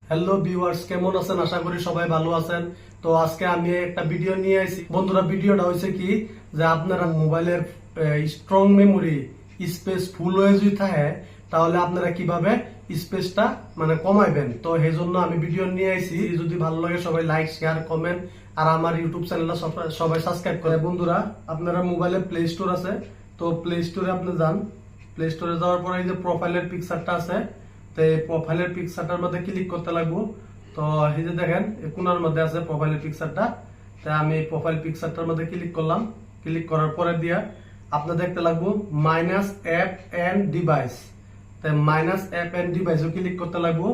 Hello viewers, কেমন আছেন? আশা করি সবাই ভালো আছেন। তো আজকে আমি একটা ভিডিও নিয়ে আইছি বন্ধুরা। ভিডিওটা হয়েছে কি যে আপনারা মোবাইলের স্ট্রং মেমোরি স্পেস ফুল হয়ে যদি থাকে তাহলে আপনারা কিভাবে স্পেসটা মানে কমাইবেন। তো সেই জন্য আমি ভিডিও নিয়ে আইছি। যদি ভালো লাগে সবাই লাইক শেয়ার কমেন্ট আর আমার ইউটিউব চ্যানেলটা সবাই সাবস্ক্রাইব করে। বন্ধুরা, আপনারা মোবাইলে প্লে স্টোর আছে, তো প্লে স্টোরে আপনি যান। প্লে স্টোরে যাওয়ার পরে এই যে প্রোফাইলের পিকচারটা আছে, তো এই প্রোফাইলের পিকচারটার মধ্যে ক্লিক করতে লাগবো। তো এই যে দেখেন কোনার মধ্যে আছে প্রোফাইলের পিকচারটা। তাই আমি এই প্রোফাইল পিকচারটার মধ্যে ক্লিক করলাম। ক্লিক করার পরে দিয়া আপনার দেখতে লাগবো মাইনাস অ্যাপ এন্ড ডিভাইস। তাই মাইনাস অ্যাপ এন্ড ডিভাইসও ক্লিক করতে লাগবো।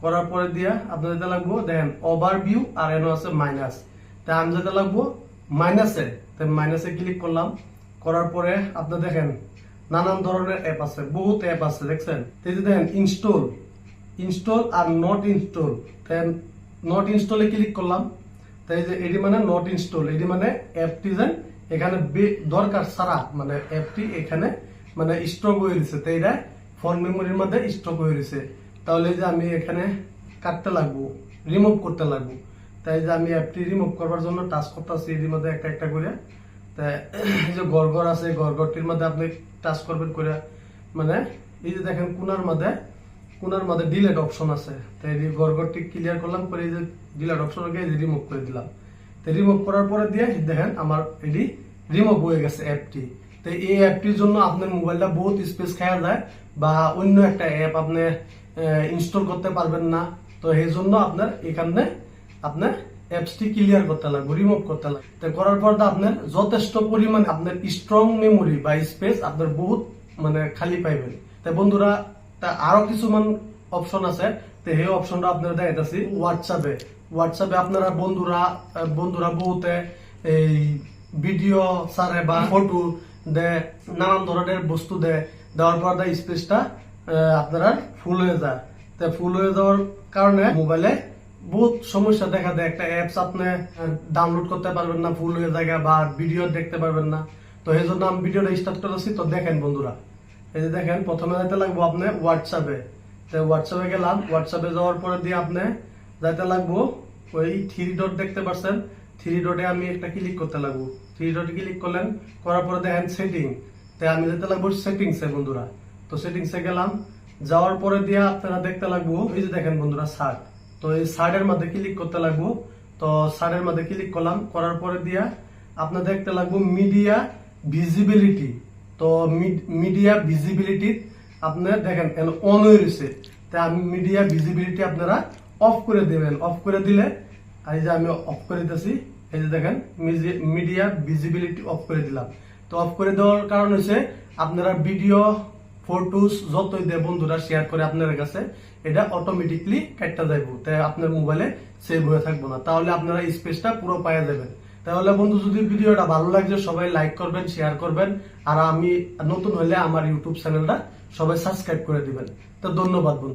করার পরে দিয়া আপনার যেতে লাগবো দেখেন ওভারভিউ আর এনো আছে মাইনাস। তাই আমি যেতে লাগবো মাইনাসে। তাই মাইনাসে ক্লিক করলাম। করার পরে আপনি দেখেন নানান ধরনের অ্যাপ আছে, বহুত অ্যাপ আছে দেখছেন। এই যে দেখেন ইনস্টল আর নট ইনস্টল। নট ইনস্টলে ক্লিক করলাম। তাই যে এটি মানে নট ইনস্টল, এটি মানে অ্যাপটি যে এখানে দরকার ছাড়া মানে অ্যাপটি এখানে মানে স্টক হয়ে গেছে। তাই এটা ফোন মেমোরির মধ্যে স্টক হয়ে গেছে। তাহলে যে আমি এখানে কাটতে লাগবো, রিমুভ করতে লাগবো। তাই যে আমি অ্যাপটি রিমুভ করবার জন্য টাচ করতেছি এর মধ্যে একটা একটা করে। এই যে গড়গড় আছে, গড়গড়টির মধ্যে আপনি টাচ করবেন করে মানে এই যে দেখেন কোনার মধ্যে ডিলেট অপশন আছে। তাই এই গড়গড়টি ক্লিয়ার করলাম করে এই যে ডিলেট অপশনকে রিমুভ করে দিলাম। তো রিমুভ করার পরে দিয়ে দেখেন আমার এটি রিমুভ হয়ে গেছে অ্যাপটি। তো এই অ্যাপটির জন্য আপনার মোবাইলটা বহুত স্পেস খাওয়া যায় বা অন্য একটা অ্যাপ আপনি ইনস্টল করতে পারবেন না। তো এই জন্য আপনার এখানে আপনার অ্যাপসটি ক্লিয়ার করতে লাগবে, রিমুভ করতে লাগবে। তো করার পর আপনার যথেষ্ট পরিমাণে আপনার স্ট্রং মেমোরি বা স্পেস আপনার বহুত মানে খালি পাইবেন। তাই বন্ধুরা, তা আরো কিছুমান অপশন আছে। তো এই অপশনটা আপনারা দেখাইতেছি। হোয়াটসঅ্যাপে আপনারা বন্ধুরা বহুতে এই ভিডিও ছাড়ে বা ফটো দেয়, নানান ধরনের বস্তু দেওয়ার পর স্পেসটা আপনারা ফুল হয়ে যায়। তাই ফুল হয়ে যাওয়ার কারণে মোবাইলে বহুত সমস্যা দেখা দেয়। একটা অ্যাপস আপনি ডাউনলোড করতে পারবেন না, ফুল হয়ে যায় বা ভিডিও দেখতে পারবেন না। তো এই জন্য আমি ভিডিওটা স্টার্ট করেছি। তো দেখেন বন্ধুরা, এই যে দেখেন প্রথমে যাইতে লাগবো আপনি হোয়াটসঅ্যাপে। তো হোয়াটসঅ্যাপে গেলাম। হোয়াটসঅ্যাপে যাওয়ার পরে দিয়ে আপনি যাইতে লাগবো ওই থ্রি ডট দেখতে পাচ্ছেন, থ্রি ডটে আমি একটা ক্লিক করতে লাগবো। থ্রি ডটে ক্লিক করলেন, করার পরে দেখেন সেটিং। তাই আমি যেতে লাগবো সেটিংসে বন্ধুরা। তো সেটিংসে গেলাম। যাওয়ার পরে দিয়ে আপনারা দেখতে লাগবো এই যে দেখেন বন্ধুরা সার্ট। তো এই সার্টের মধ্যে ক্লিক করতে লাগবো। তো সার্টের মধ্যে ক্লিক করলাম। করার পরে দিয়া আপনার দেখতে লাগবো মিডিয়া ভিজিবিলিটি। তো মিডিয়া ভিজিবিলিটি আপনার দেখেন অন হয়ে রয়েছে। তাই আমি মিডিয়া ভিজিবিলিটি আপনারা অফ করে দেবেন। অফ করে দিলে এই যে আমি অফ করে দিতেছি। এই যে দেখেন মিডিয়া ভিজিবিলিটি অফ করে দিলাম। তো অফ করে দেওয়ার কারণ হচ্ছে আপনারা ভিডিও ফটোস যতই দেয় বন্ধুরা শেয়ার করে আপনার কাছে এটা অটোমেটিকলি কাটটা যাইব। তাই আপনার মোবাইলে সেভ হয়ে থাকবো না। তাহলে আপনারা স্পেসটা পুরো পাওয়া যাবেন। তাহলে বন্ধু, যদি ভিডিওটা ভালো লাগছে সবাই লাইক করবেন, শেয়ার করবেন। আর আমি নতুন হলে আমার ইউটিউব চ্যানেলটা সবাই সাবস্ক্রাইব করে দিবেন। তো ধন্যবাদ বন্ধু।